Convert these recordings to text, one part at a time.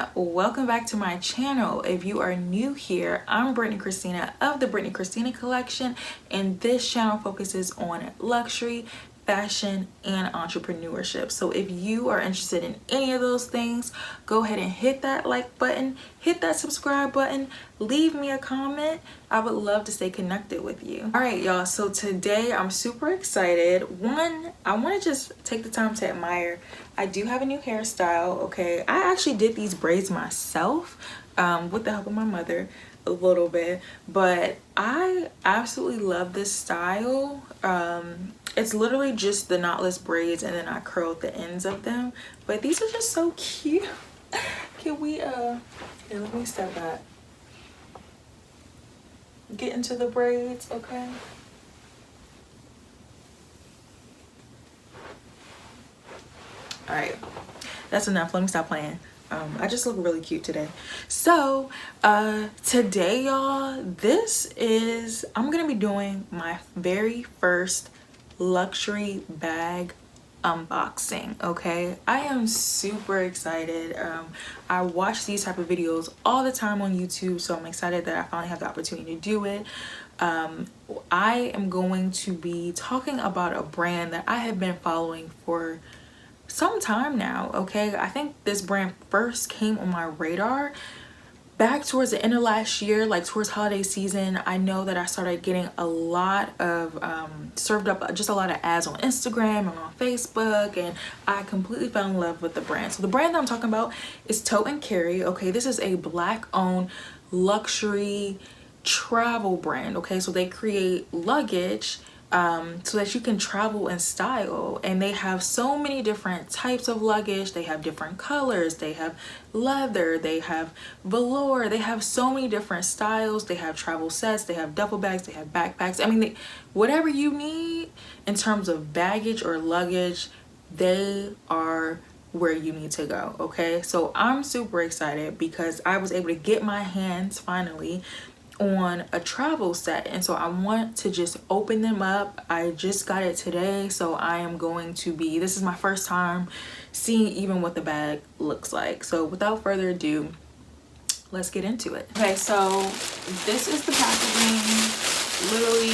everyone, welcome back to my channel. If you are new here, I'm Brittany Christina of the Brittany Christina Collection, and this channel focuses on luxury, fashion, and entrepreneurship. So if you are interested in any of those things, go ahead and hit that like button, hit that subscribe button, leave me a comment. I would love to stay connected with you. All right, y'all, so today I'm super excited. One, I want to just take the time to admire, I do have a new hairstyle. Okay, I actually did these braids myself with the help of my mother a little bit, but I absolutely love this style. It's literally just the knotless braids and then I curled the ends of them, but these are just so cute. Can we here, let me step back, get into the braids. Okay, all right, that's enough. Let me stop playing. I just look really cute today. So today, y'all, I'm gonna be doing my very first luxury bag unboxing. Okay, I am super excited. I watch these type of videos all the time on YouTube, so I'm excited that I finally have the opportunity to do it. I am going to be talking about a brand that I have been following for some time now. Okay, I think this brand first came on my radar back towards the end of last year, like towards holiday season. I know that I started getting a lot of served up just a lot of ads on Instagram and on Facebook, and I completely fell in love with the brand. So the brand that I'm talking about is Tote Carry. Okay, this is a black owned luxury travel brand. Okay, so they create luggage so that you can travel in style, and they have so many different types of luggage. They have different colors, they have leather, they have velour, they have so many different styles. They have travel sets, they have duffel bags, they have backpacks. I mean, whatever you need in terms of baggage or luggage, they are where you need to go. Okay, so I'm super excited because I was able to get my hands finally on a travel set, and so I want to just open them up. I just got it today, so I am going to be, this is my first time seeing even what the bag looks like. So without further ado, let's get into it. Okay, so this is the packaging. Literally,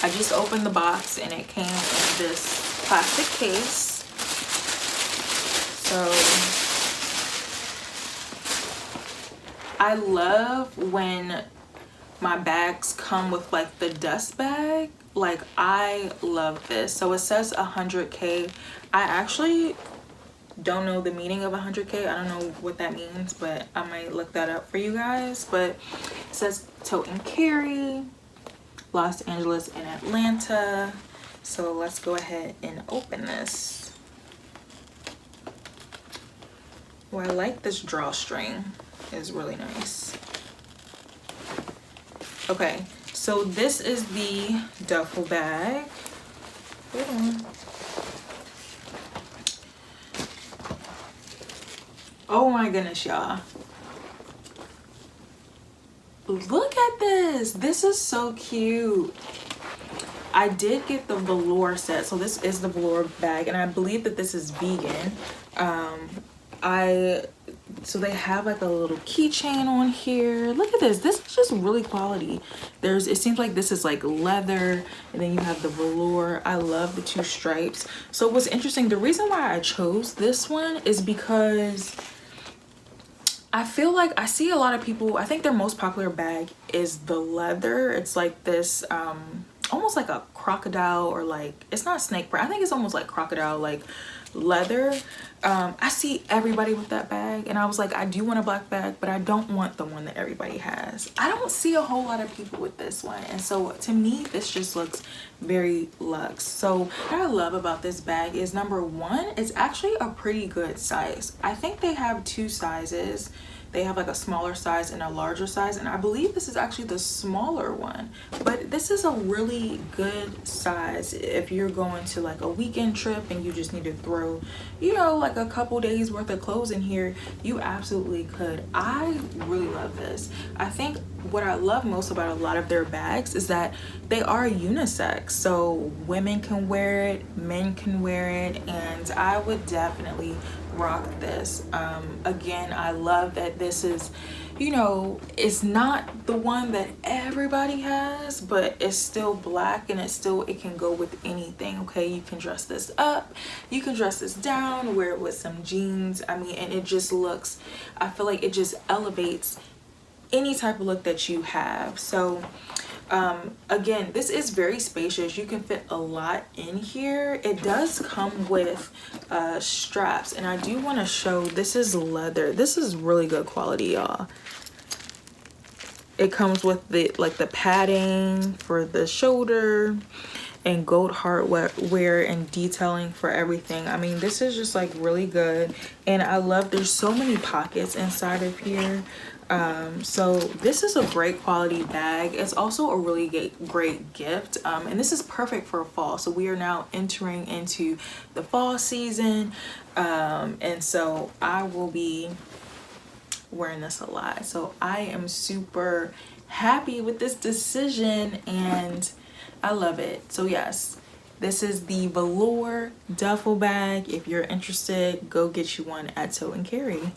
I just opened the box and it came in this plastic case. So I love when my bags come with like the dust bag. Like, I love this. So it says 100K. I actually don't know the meaning of 100K. I don't know what that means, but I might look that up for you guys. But it says Tote and Carry, Los Angeles and Atlanta. So let's go ahead and open this. Oh, I like this drawstring. Is really nice. Okay, so this is the duffel bag. Hold on. Oh my goodness, y'all, look at this. This is so cute. I did get the velour set, so this is the velour bag, and I believe that this is vegan. So they have like a little keychain on here. Look at this. This is just really quality. It seems like this is like leather, and then you have the velour. I love the two stripes. So what's interesting, the reason why I chose this one is because I feel like I see a lot of people, I think their most popular bag is the leather. It's like this almost like a crocodile, or like, it's not snake print. I think it's almost like crocodile, like leather. I see everybody with that bag, and I was like, I do want a black bag, but I don't want the one that everybody has. I don't see a whole lot of people with this one, and so to me this just looks very luxe. So what I love about this bag is, number one, it's actually a pretty good size. I think they have two sizes. They have like a smaller size and a larger size, and I believe this is actually the smaller one, but this is a really good size if you're going to like a weekend trip and you just need to throw, you know, like a couple days worth of clothes in here. You absolutely could. I really love this. I think what I love most about a lot of their bags is that they are unisex, so women can wear it, men can wear it, and I would definitely rock this. Again, I love that this is, you know, it's not the one that everybody has, but it's still black and it can go with anything. Okay, you can dress this up, you can dress this down, wear it with some jeans. I mean, and it just looks, I feel like it just elevates any type of look that you have. So again, this is very spacious. You can fit a lot in here. It does come with straps, and I do want to show, this is leather. This is really good quality, y'all. It comes with the the padding for the shoulder and gold hardware and detailing for everything. I mean, this is just like really good, and I love there's so many pockets inside of here. So this is a great quality bag. It's also a really great gift, and this is perfect for fall. So we are now entering into the fall season, and so I will be wearing this a lot. So I am super happy with this decision and I love it. So yes, this is the Velour duffel bag. If you're interested, go get you one at Tote Carry.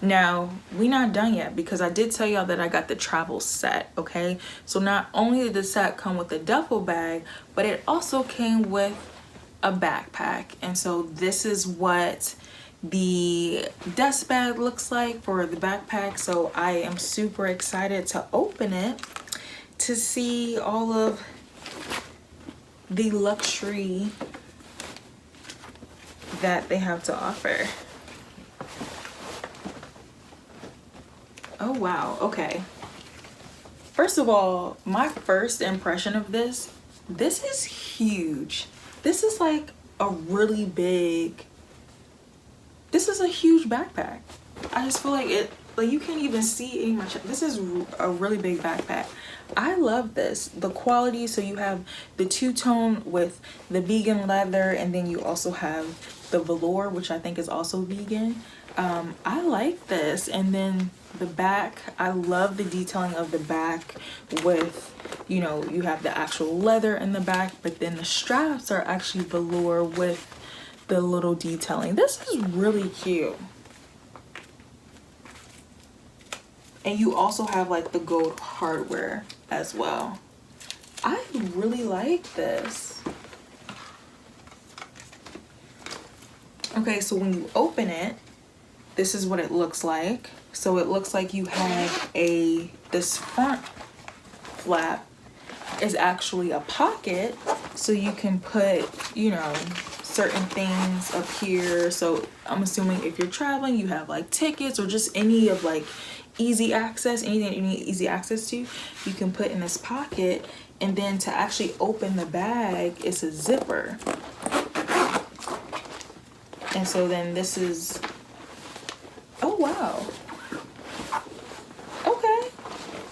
Now, we not done yet because I did tell y'all that I got the travel set, okay? So not only did the set come with the duffel bag, but it also came with a backpack. And so this is what the dust bag looks like for the backpack. So I am super excited to open it to see all of the luxury that they have to offer. Oh wow, okay. First of all, my first impression of this is huge. This is like a really big, this is a huge backpack. I just feel like you can't even see any much. This is a really big backpack. I love this, the quality. So you have the two-tone with the vegan leather, and then you also have the velour, which I think is also vegan. I like this. And then the back, I love the detailing of the back with, you know, you have the actual leather in the back, but then the straps are actually velour with the little detailing. This is really cute. And you also have like the gold hardware as well. I really like this. Okay, so when you open it, this is what it looks like. So it looks like you have this front flap is actually a pocket, so you can put, you know, certain things up here. So I'm assuming if you're traveling, you have like tickets or just any of like easy access, anything that you need easy access to, you can put in this pocket. And then to actually open the bag, it's a zipper. And so then this is, oh wow. Okay.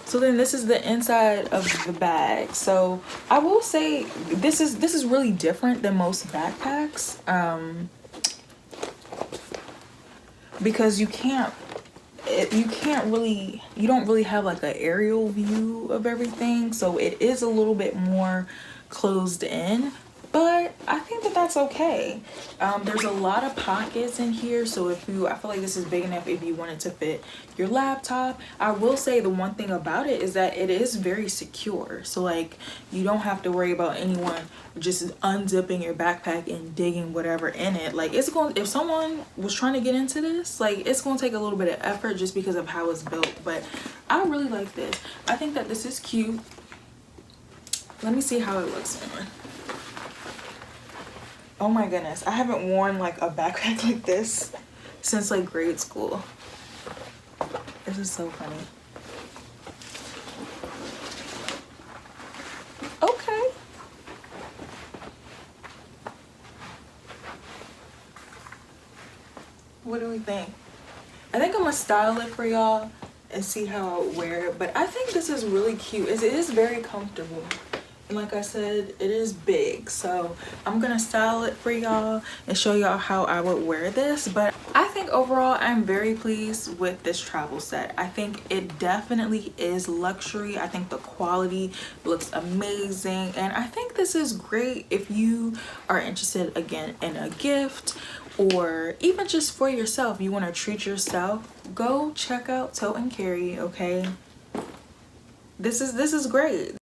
So then this is the inside of the bag. So I will say this is really different than most backpacks, because you don't really have like an aerial view of everything. So it is a little bit more closed in, but I think that that's okay. There's a lot of pockets in here, so I feel like this is big enough if you wanted to fit your laptop. I will say the one thing about it is that it is very secure, so like you don't have to worry about anyone just unzipping your backpack and digging whatever in it. Like it's going, if someone was trying to get into this, like it's going to take a little bit of effort just because of how it's built. But I really like this. I think that this is cute. Let me see how it looks on. Oh my goodness, I haven't worn like a backpack like this since like grade school. This is so funny. Okay. What do we think? I think I'm gonna style it for y'all and see how I wear it, but I think this is really cute. It is very comfortable. Like I said, it is big, so I'm gonna style it for y'all and show y'all how I would wear this. But I think overall I'm very pleased with this travel set. I think it definitely is luxury. I think the quality looks amazing, and I think this is great if you are interested again in a gift or even just for yourself, you want to treat yourself, go check out Tote Carry. Okay, this is great.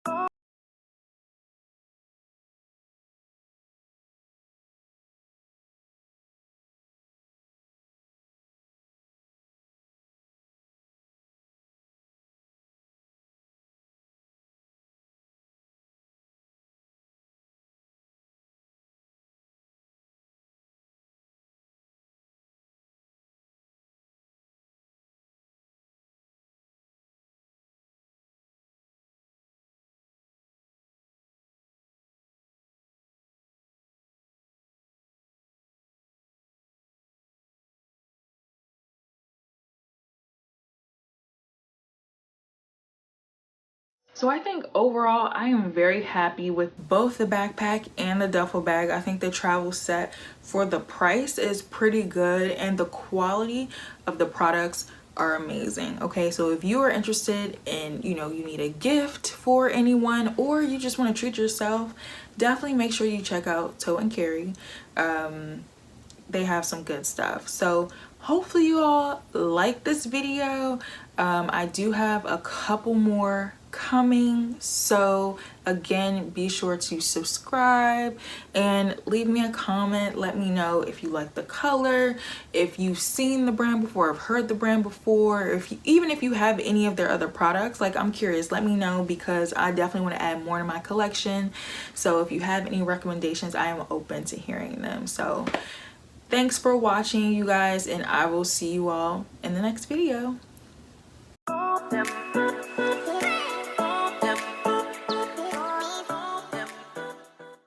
So I think overall I am very happy with both the backpack and the duffel bag. I think the travel set for the price is pretty good and the quality of the products are amazing. Okay, so if you are interested in, you know, you need a gift for anyone or you just want to treat yourself, definitely make sure you check out Tote Carry. They have some good stuff. So hopefully you all like this video. I do have a couple more coming, so again, be sure to subscribe and leave me a comment. Let me know if you like the color, if you've seen the brand before, have heard the brand before, if you, even if you have any of their other products. Like, I'm curious, let me know, because I definitely want to add more to my collection. So if you have any recommendations, I am open to hearing them. So thanks for watching, you guys, and I will see you all in the next video.